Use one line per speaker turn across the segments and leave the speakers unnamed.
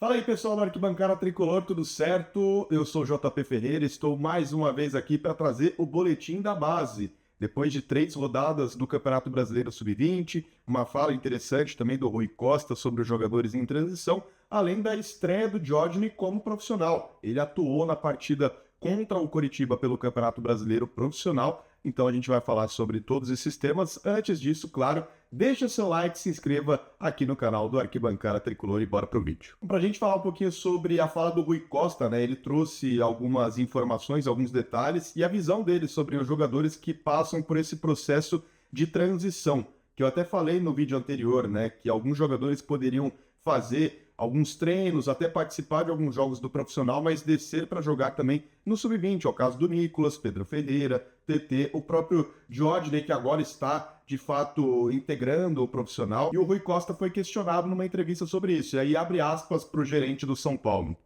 Fala aí, pessoal da Arquibancada Tricolor, tudo certo? Eu sou o JP Ferreira, estou mais uma vez aqui para trazer o boletim da base. Depois de 3 rodadas do Campeonato Brasileiro Sub-20, uma fala interessante também do Rui Costa sobre os jogadores em transição, além da estreia do Diógenes como profissional. Ele atuou na partida contra o Coritiba pelo Campeonato Brasileiro Profissional, então a gente vai falar sobre todos esses temas. Antes disso, claro, deixa seu like, se inscreva aqui no canal do Arquibancada Tricolor e bora pro vídeo. Pra gente falar um pouquinho sobre a fala do Rui Costa, né? Ele trouxe algumas informações, alguns detalhes e a visão dele sobre os jogadores que passam por esse processo de transição, que eu até falei no vídeo anterior, né? Que alguns jogadores poderiam fazer alguns treinos, até participar de alguns jogos do profissional, mas descer para jogar também no Sub-20, é o caso do Nicolas, Pedro Ferreira, TT, o próprio Diógenes, que agora está, de fato, integrando o profissional. E o Rui Costa foi questionado numa entrevista sobre isso, e aí abre aspas para o gerente do São Paulo.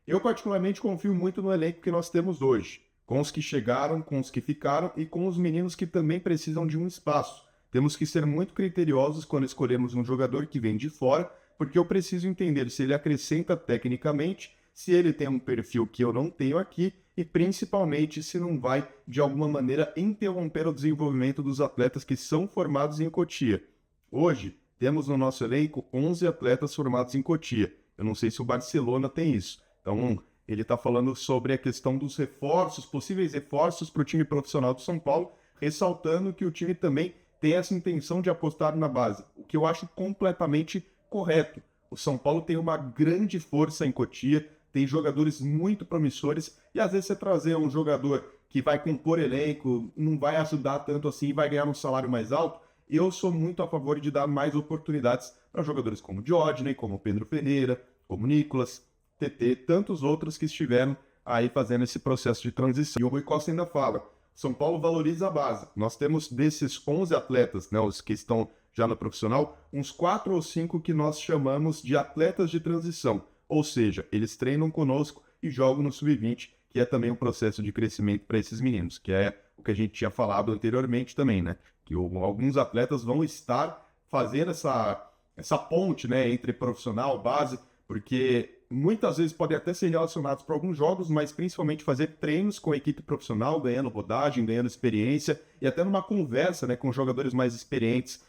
Eu particularmente confio muito no elenco que nós temos hoje, com os que chegaram, com os que ficaram e com os meninos que também precisam de um espaço. Temos que ser muito criteriosos quando escolhemos um jogador que vem de fora, porque eu preciso entender se ele acrescenta tecnicamente, se ele tem um perfil que eu não tenho aqui e principalmente se não vai, de alguma maneira, interromper o desenvolvimento dos atletas que são formados em Cotia. Hoje, temos no nosso elenco 11 atletas formados em Cotia. Eu não sei se o Barcelona tem isso. Então, ele está falando sobre a questão dos reforços, possíveis reforços para o time profissional do São Paulo, ressaltando que o time também tem essa intenção de apostar na base, o que eu acho completamente correto. O São Paulo tem uma grande força em Cotia, tem jogadores muito promissores, e às vezes você trazer um jogador que vai compor elenco, não vai ajudar tanto assim e vai ganhar um salário mais alto, eu sou muito a favor de dar mais oportunidades para jogadores como Diógenes, como Pedro Ferreira, como Nicolas, TT, tantos outros que estiveram aí fazendo esse processo de transição. E o Rui Costa ainda fala, São Paulo valoriza a base. Nós temos desses 11 atletas, né, os que estão já no profissional, uns 4 ou 5 que nós chamamos de atletas de transição. Ou seja, eles treinam conosco e jogam no Sub-20, que é também um processo de crescimento para esses meninos, que é o que a gente tinha falado anteriormente também, né? Que alguns atletas vão estar fazendo essa ponte, né, entre profissional e base, porque muitas vezes podem até ser relacionados para alguns jogos, mas principalmente fazer treinos com a equipe profissional, ganhando rodagem, ganhando experiência, e até numa conversa, né, com jogadores mais experientes,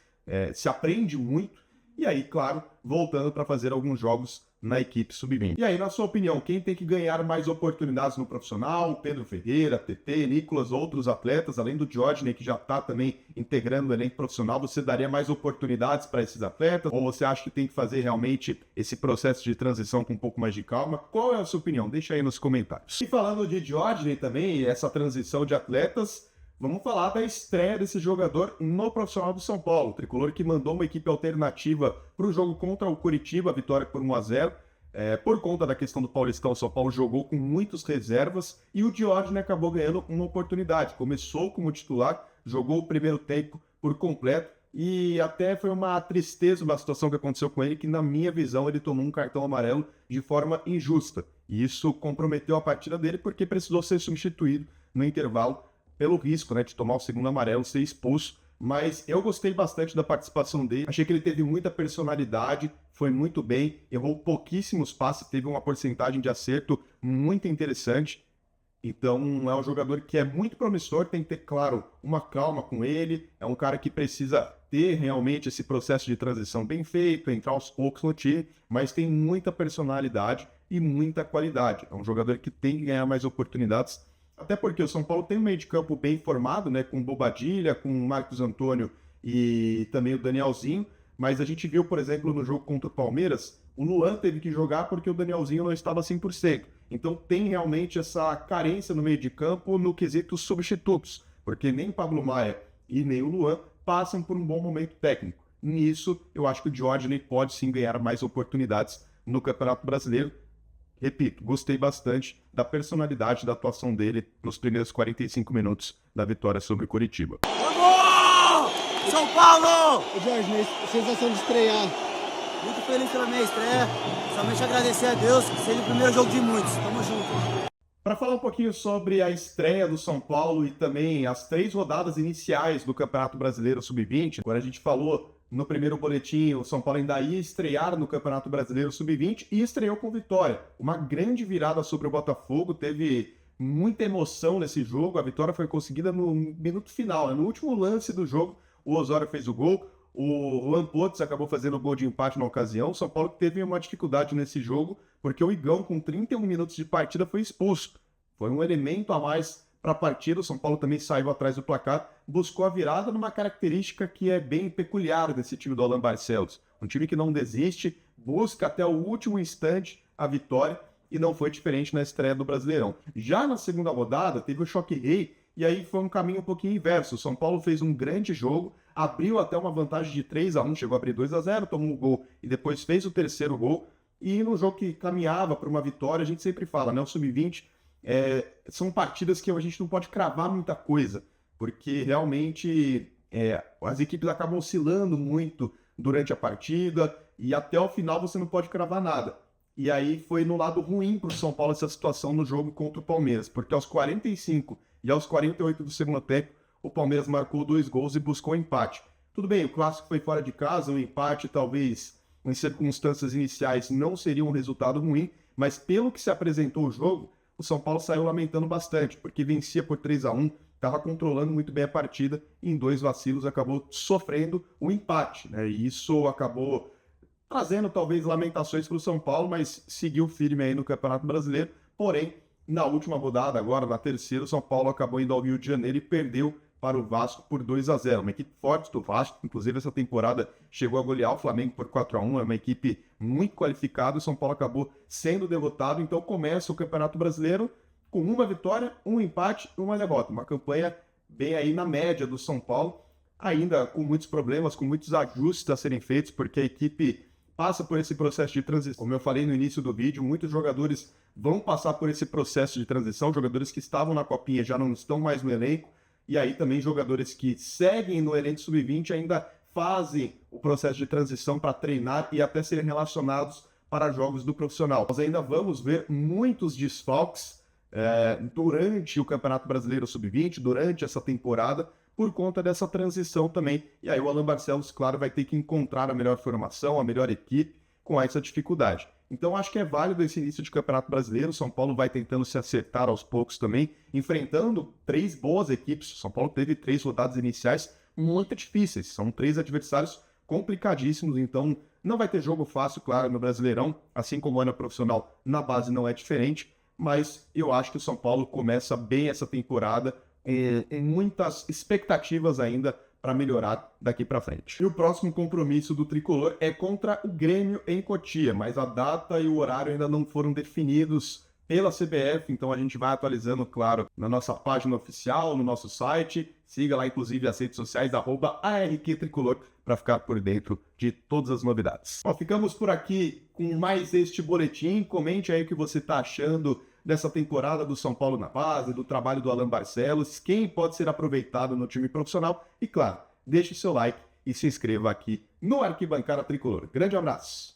se aprende muito, e aí, claro, voltando para fazer alguns jogos na equipe Sub-20. E aí, na sua opinião, quem tem que ganhar mais oportunidades no profissional? Pedro Ferreira, TT, Nicolas, outros atletas, além do Diógenes, que já está também integrando o elenco profissional, você daria mais oportunidades para esses atletas? Ou você acha que tem que fazer realmente esse processo de transição com um pouco mais de calma? Qual é a sua opinião? Deixa aí nos comentários. E falando de Diógenes também, essa transição de atletas, vamos falar da estreia desse jogador no profissional do São Paulo. O Tricolor que mandou uma equipe alternativa para o jogo contra o Coritiba, a vitória por 1-0. Por conta da questão do Paulistão, o São Paulo jogou com muitas reservas e o Diógenes acabou ganhando uma oportunidade. Começou como titular, jogou o primeiro tempo por completo e até foi uma tristeza uma situação que aconteceu com ele, que na minha visão ele tomou um cartão amarelo de forma injusta. E isso comprometeu a partida dele porque precisou ser substituído no intervalo pelo risco, né, de tomar o segundo amarelo, ser expulso. Mas eu gostei bastante da participação dele, achei que ele teve muita personalidade, foi muito bem, errou pouquíssimos passes, teve uma porcentagem de acerto muito interessante. Então é um jogador que é muito promissor, tem que ter, claro, uma calma com ele, é um cara que precisa ter realmente esse processo de transição bem feito, entrar aos poucos no time, mas tem muita personalidade e muita qualidade. É um jogador que tem que ganhar mais oportunidades. Até porque o São Paulo tem um meio de campo bem formado, né, com o Bobadilha, com o Marcos Antônio e também o Danielzinho, mas a gente viu, por exemplo, no jogo contra o Palmeiras, o Luan teve que jogar porque o Danielzinho não estava 100%. Então tem realmente essa carência no meio de campo no quesito substitutos, porque nem o Pablo Maia e nem o Luan passam por um bom momento técnico. Nisso, eu acho que o Diógenes pode sim ganhar mais oportunidades no Campeonato Brasileiro. Repito, gostei bastante da personalidade da atuação dele nos primeiros 45 minutos da vitória sobre o Coritiba.
Vamos! São Paulo!
Ô Jorge, sensação de estrear.
Muito feliz pela minha estreia. Somente agradecer a Deus que seja o primeiro jogo de muitos. Tamo junto.
Para falar um pouquinho sobre a estreia do São Paulo e também as 3 rodadas iniciais do Campeonato Brasileiro Sub-20, agora a gente falou no primeiro boletim, o São Paulo ainda ia estrear no Campeonato Brasileiro Sub-20 e estreou com vitória. Uma grande virada sobre o Botafogo, teve muita emoção nesse jogo. A vitória foi conseguida no minuto final, né? No último lance do jogo, o Osório fez o gol, o Juan Potts acabou fazendo o gol de empate na ocasião. O São Paulo teve uma dificuldade nesse jogo, porque o Igão, com 31 minutos de partida, foi expulso. Foi um elemento a mais para a partida. O São Paulo também saiu atrás do placar, buscou a virada numa característica que é bem peculiar desse time do Alan Barcelos. Um time que não desiste, busca até o último instante a vitória, e não foi diferente na estreia do Brasileirão. Já na segunda rodada, teve o choque rei, e aí foi um caminho um pouquinho inverso. O São Paulo fez um grande jogo, abriu até uma vantagem de 3-1, chegou a abrir 2-0, tomou um gol e depois fez o terceiro gol. E no jogo que caminhava para uma vitória, a gente sempre fala, né? O Sub-20 são partidas que a gente não pode cravar muita coisa, porque realmente as equipes acabam oscilando muito durante a partida e até o final você não pode cravar nada. E aí foi no lado ruim para o São Paulo essa situação no jogo contra o Palmeiras, porque aos 45 e aos 48 do segundo tempo, o Palmeiras marcou 2 gols e buscou o empate. Tudo bem, o clássico foi fora de casa, um empate talvez em circunstâncias iniciais não seria um resultado ruim, mas pelo que se apresentou o jogo, o São Paulo saiu lamentando bastante, porque vencia por 3-1, estava controlando muito bem a partida e em 2 vacilos acabou sofrendo o empate, né? E isso acabou trazendo talvez lamentações para o São Paulo, mas seguiu firme aí no Campeonato Brasileiro. Porém, na última rodada, agora na terceira, o São Paulo acabou indo ao Rio de Janeiro e perdeu para o Vasco por 2-0. Uma equipe forte do Vasco, inclusive essa temporada chegou a golear o Flamengo por 4-1, é uma equipe muito qualificada. O São Paulo acabou sendo derrotado, então começa o Campeonato Brasileiro com uma vitória, um empate e uma derrota. Uma campanha bem aí na média do São Paulo, ainda com muitos problemas, com muitos ajustes a serem feitos, porque a equipe passa por esse processo de transição. Como eu falei no início do vídeo, muitos jogadores vão passar por esse processo de transição, jogadores que estavam na Copinha já não estão mais no elenco, e aí também jogadores que seguem no elenco sub-20 ainda fazem o processo de transição para treinar e até serem relacionados para jogos do profissional. Nós ainda vamos ver muitos desfalques durante o Campeonato Brasileiro Sub-20, durante essa temporada, por conta dessa transição também. E aí o Alan Barcelos, claro, vai ter que encontrar a melhor formação, a melhor equipe com essa dificuldade. Então acho que é válido esse início de Campeonato Brasileiro. O São Paulo vai tentando se acertar aos poucos também, enfrentando 3 boas equipes. O São Paulo teve 3 rodadas iniciais muito difíceis. São 3 adversários complicadíssimos, então não vai ter jogo fácil, claro, no Brasileirão, assim como é no profissional, na base não é diferente, mas eu acho que o São Paulo começa bem essa temporada, em muitas expectativas ainda para melhorar daqui para frente. E o próximo compromisso do Tricolor é contra o Grêmio em Cotia, mas a data e o horário ainda não foram definidos pela CBF, então a gente vai atualizando, claro, na nossa página oficial, no nosso site. Siga lá, inclusive, as redes sociais, @ARQTricolor, para ficar por dentro de todas as novidades. Bom, ficamos por aqui com mais este boletim. Comente aí o que você está achando dessa temporada do São Paulo na base, do trabalho do Alan Barcelos, quem pode ser aproveitado no time profissional. E, claro, deixe seu like e se inscreva aqui no Arquibancada Tricolor. Grande abraço!